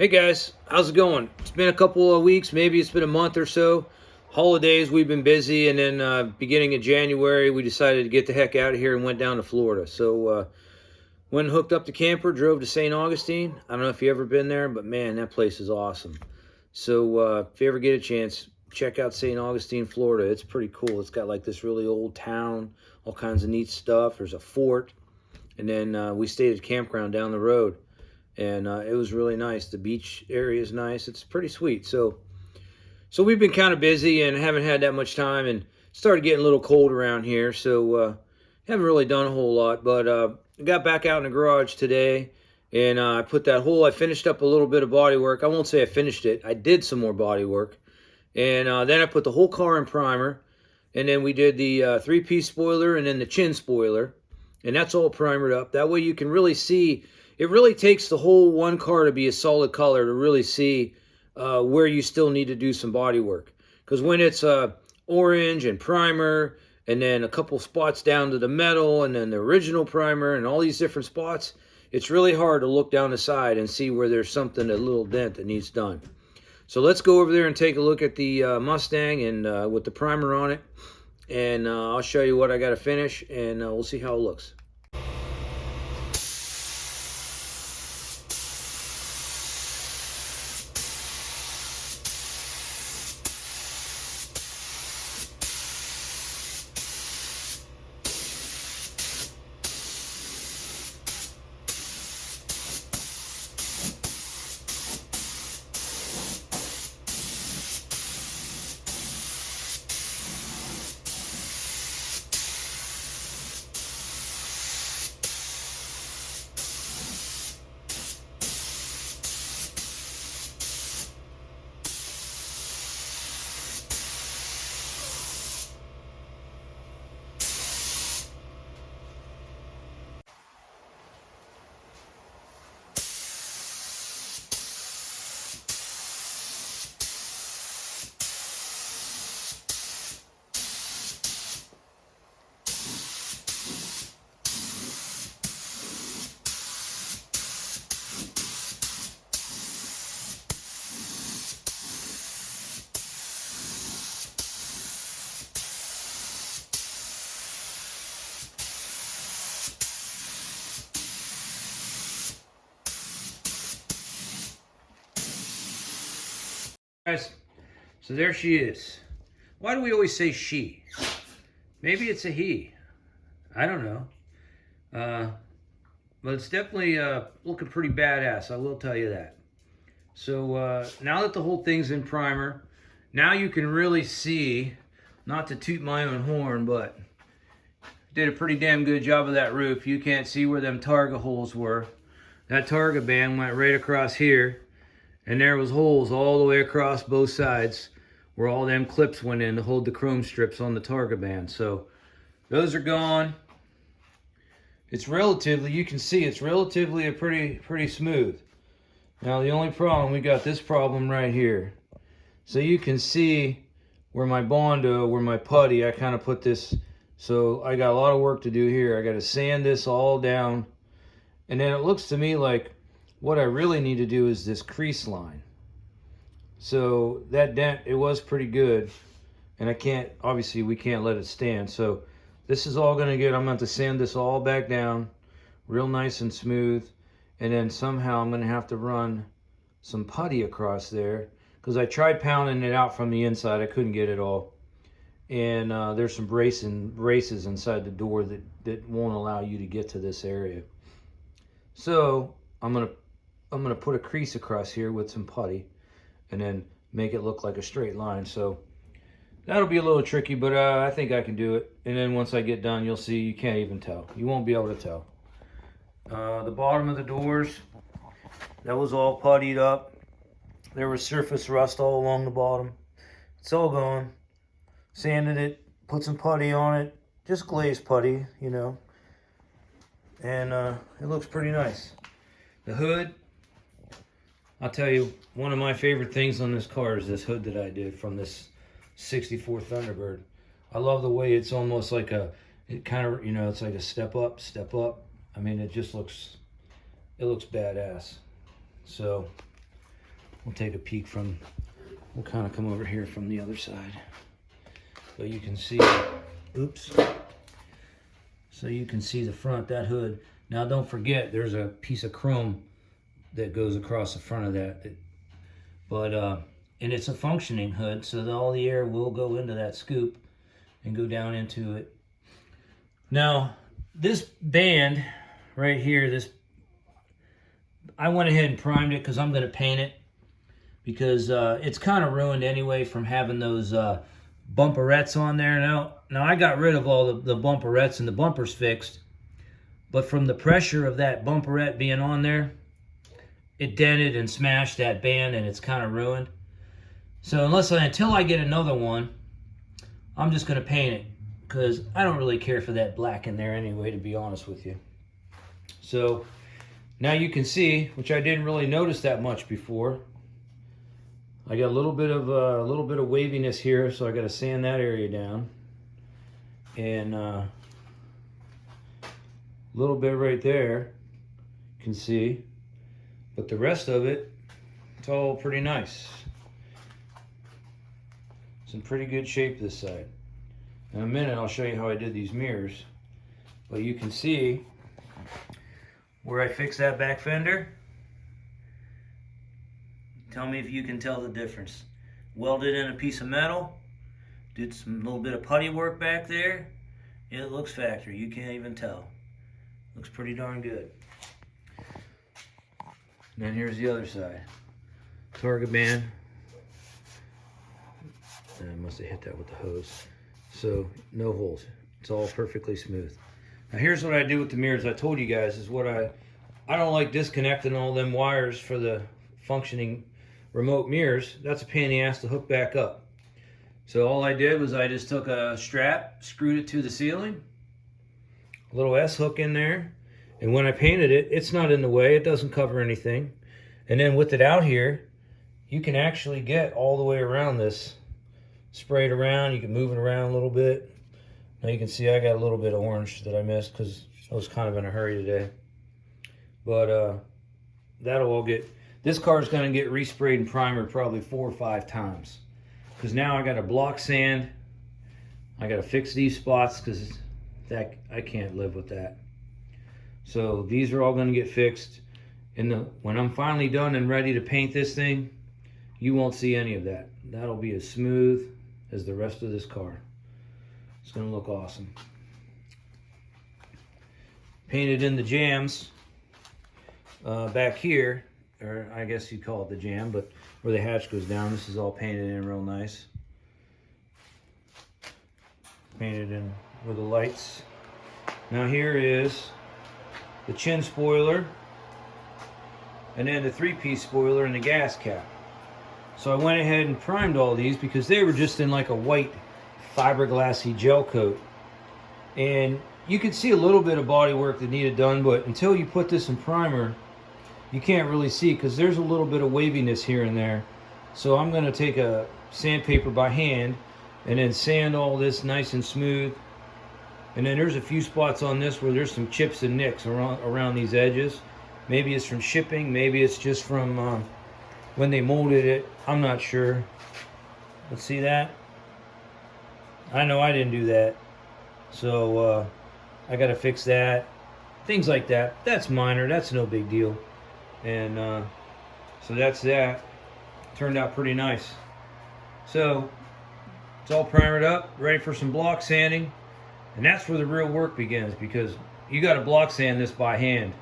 Hey guys, how's it going? It's been a couple of weeks, maybe it's been a month or so. Holidays, we've been busy, and then beginning of January, we decided to get the heck out of here and went down to Florida. So went and hooked up the camper, drove to St. Augustine. I don't know if you've ever been there, but man, that place is awesome. So if you ever get a chance, check out St. Augustine, Florida. It's pretty cool. It's got like this really old town, all kinds of neat stuff. There's a fort, and then we stayed at a campground down the road, and it was really nice. The beach area is nice. It's pretty sweet. So we've been kind of busy and haven't had that much time, and started getting a little cold around here. So haven't really done a whole lot. But I got back out in the garage today, and I finished up a little bit of body work. I won't say I finished it. I did some more body work, and then I put the whole car in primer, and then we did the three-piece spoiler and then the chin spoiler, and that's all primered up. That way you can really see. It really takes the whole one car to be a solid color to really see where you still need to do some body work. Because when it's orange and primer, and then a couple spots down to the metal, and then the original primer, and all these different spots, it's really hard to look down the side and see where there's something, a little dent that needs done. So let's go over there and take a look at the Mustang and with the primer on it, and I'll show you what I got to finish, and we'll see how it looks. Guys, so there she is. Why do we always say she? Maybe it's a he. I don't know. But it's definitely looking pretty badass, I will tell you that. So now that the whole thing's in primer, now you can really see, not to toot my own horn, but did a pretty damn good job of that roof. You can't see where them Targa holes were. That Targa band went right across here, and there was holes all the way across both sides where all them clips went in to hold the chrome strips on the Targa band. So those are gone. It's relatively, you can see it's relatively a pretty smooth. Now the only problem, we got this problem right here. So you can see where my Bondo, where my putty, I kind of put this, so I got a lot of work to do here. I got to sand this all down. And then it looks to me like what I really need to do is this crease line. So that dent, it was pretty good. And I can't, obviously we can't let it stand. So this is all gonna get, I'm gonna have to sand this all back down, real nice and smooth. And then somehow I'm gonna have to run some putty across there, because I tried pounding it out from the inside, I couldn't get it all. And there's some braces inside the door that won't allow you to get to this area. So I'm gonna put a crease across here with some putty, and then make it look like a straight line. So that'll be a little tricky, but I think I can do it. And then once I get done, you'll see, you can't even tell. You won't be able to tell. The bottom of the doors, that was all puttied up. There was surface rust all along the bottom. It's all gone. Sanded it, put some putty on it, just glazed putty, you know. And it looks pretty nice. The hood, I'll tell you, one of my favorite things on this car is this hood that I did from this 64 Thunderbird. I love the way it's almost like it kind of, you know, it's like a step up, step up. I mean, it just looks, it looks badass. So we'll take a peek from, we'll kind of come over here from the other side. So you can see, oops. So you can see the front, that hood. Now don't forget, there's a piece of chrome that goes across the front of that. And it's a functioning hood, so that all the air will go into that scoop and go down into it. Now, this band right here, I went ahead and primed it because I'm going to paint it, because it's kind of ruined anyway from having those bumperettes on there. Now I got rid of all the bumperettes and the bumpers fixed, but from the pressure of that bumperette being on there, it dented and smashed that band, and it's kind of ruined. So until I get another one, I'm just going to paint it, because I don't really care for that black in there anyway, to be honest with you. So now you can see, which I didn't really notice that much before, I got a little bit of waviness here, so I got to sand that area down, and a little bit right there, you can see, but the rest of it, it's all pretty nice. It's in pretty good shape this side. In a minute, I'll show you how I did these mirrors, but you can see where I fixed that back fender. Tell me if you can tell the difference. Welded in a piece of metal, did some little bit of putty work back there. It looks factory, you can't even tell. Looks pretty darn good. And then here's the other side. Target band. I must have hit that with the hose. So no holes, it's all perfectly smooth. Now here's what I do with the mirrors. I told you guys is what I don't like disconnecting all them wires for the functioning remote mirrors. That's a pain in the ass to hook back up. So all I did was I just took a strap, screwed it to the ceiling, a little S hook in there, and when I painted it, it's not in the way, it doesn't cover anything. And then with it out here, you can actually get all the way around this. Spray it around, you can move it around a little bit. Now you can see I got a little bit of orange that I missed because I was kind of in a hurry today. But that'll all get, this car is going to get resprayed and primered probably 4 or 5 times. Because now I got to block sand. I got to fix these spots because that I can't live with that. So these are all going to get fixed. And when I'm finally done and ready to paint this thing, you won't see any of that. That'll be as smooth as the rest of this car. It's going to look awesome. Painted in the jams back here, or I guess you'd call it the jam, but where the hatch goes down, this is all painted in real nice. Painted in with the lights. Now here is the chin spoiler, and then the 3-piece spoiler and the gas cap. So I went ahead and primed all these because they were just in like a white fiberglassy gel coat. And you could see a little bit of body work that needed done, but until you put this in primer, you can't really see because there's a little bit of waviness here and there. So I'm going to take a sandpaper by hand and then sand all this nice and smooth. And then there's a few spots on this where there's some chips and nicks around these edges. Maybe it's from shipping, maybe it's just from when they molded it. I'm not sure. Let's see that. I know I didn't do that. So I got to fix that. Things like that. That's minor. That's no big deal. And so that's that. Turned out pretty nice. So it's all primered up, ready for some block sanding. And that's where the real work begins, because you got to block sand this by hand.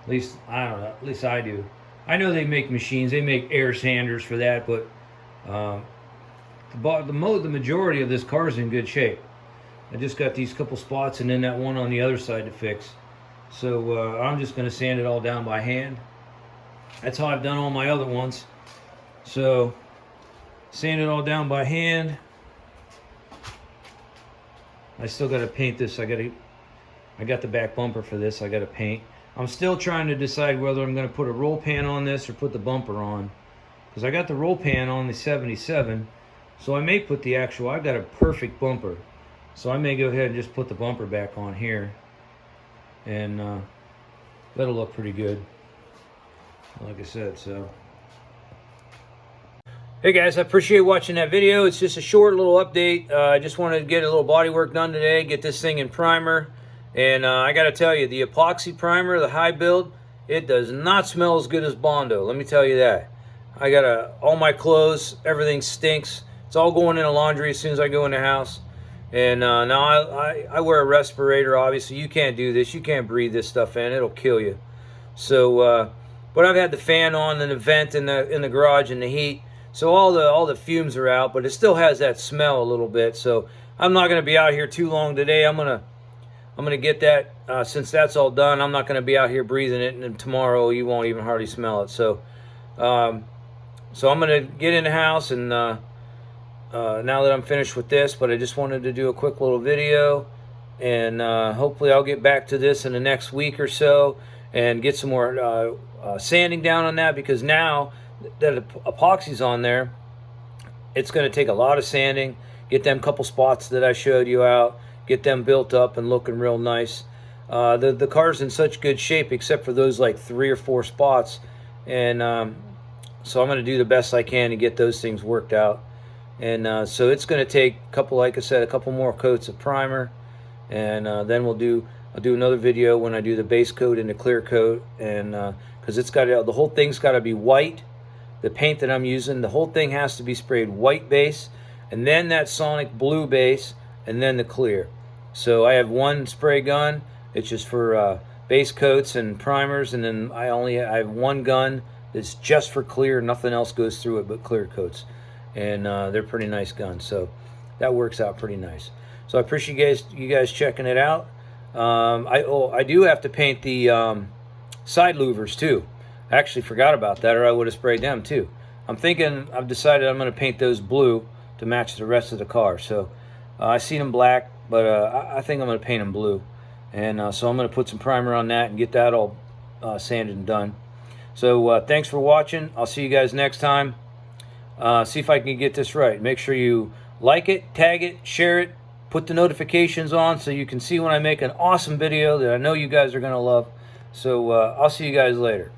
At least, I don't know, at least I do. I know they make machines, they make air sanders for that, but the majority of this car is in good shape. I just got these couple spots and then that one on the other side to fix. So I'm just going to sand it all down by hand. That's how I've done all my other ones. So sand it all down by hand. I still got to paint this. I got the back bumper for this. I got to paint. I'm still trying to decide whether I'm going to put a roll pan on this or put the bumper on, because I got the roll pan on the 77, so I may put the actual, I've got a perfect bumper, so I may go ahead and just put the bumper back on here, and that'll look pretty good, like I said. So Hey guys, I appreciate watching that video. It's just a short little update. I just wanted to get a little body work done today, get this thing in primer. And I got to tell you, the epoxy primer, the high build, it does not smell as good as Bondo. Let me tell you that. I got all my clothes, everything stinks. It's all going in the laundry as soon as I go in the house. And now I wear a respirator, obviously. You can't do this. You can't breathe this stuff in. It'll kill you. So, but I've had the fan on and the vent in the garage and the heat. So all the fumes are out, but it still has that smell a little bit. So I'm not going to be out here too long today. I'm gonna get that since that's all done. I'm not going to be out here breathing it, and tomorrow you won't even hardly smell it. So so I'm going to get in the house, and now that I'm finished with this, but I just wanted to do a quick little video, and hopefully I'll get back to this in the next week or so and get some more sanding down on that, because now that epoxy's on there, it's going to take a lot of sanding, get them couple spots that I showed you out, get them built up and looking real nice. The car's in such good shape except for those like 3 or 4 spots, and so I'm going to do the best I can to get those things worked out. And so it's going to take a couple, like I said, a couple more coats of primer, and then I'll do another video when I do the base coat and the clear coat, and because the whole thing's got to be white. The paint that I'm using, the whole thing has to be sprayed white base, and then that Sonic blue base, and then the clear. So I have one spray gun. It's just for base coats and primers, and then I have one gun that's just for clear. Nothing else goes through it but clear coats, and they're pretty nice guns. So that works out pretty nice. So I appreciate you guys checking it out. I do have to paint the side louvers too. I actually forgot about that, or I would have sprayed them too. I've decided I'm going to paint those blue to match the rest of the car. So I see them black, but I think I'm going to paint them blue. And so I'm going to put some primer on that and get that all sanded and done. So thanks for watching. I'll see you guys next time. See if I can get this right. Make sure you like it, tag it, share it, put the notifications on so you can see when I make an awesome video that I know you guys are going to love. So I'll see you guys later.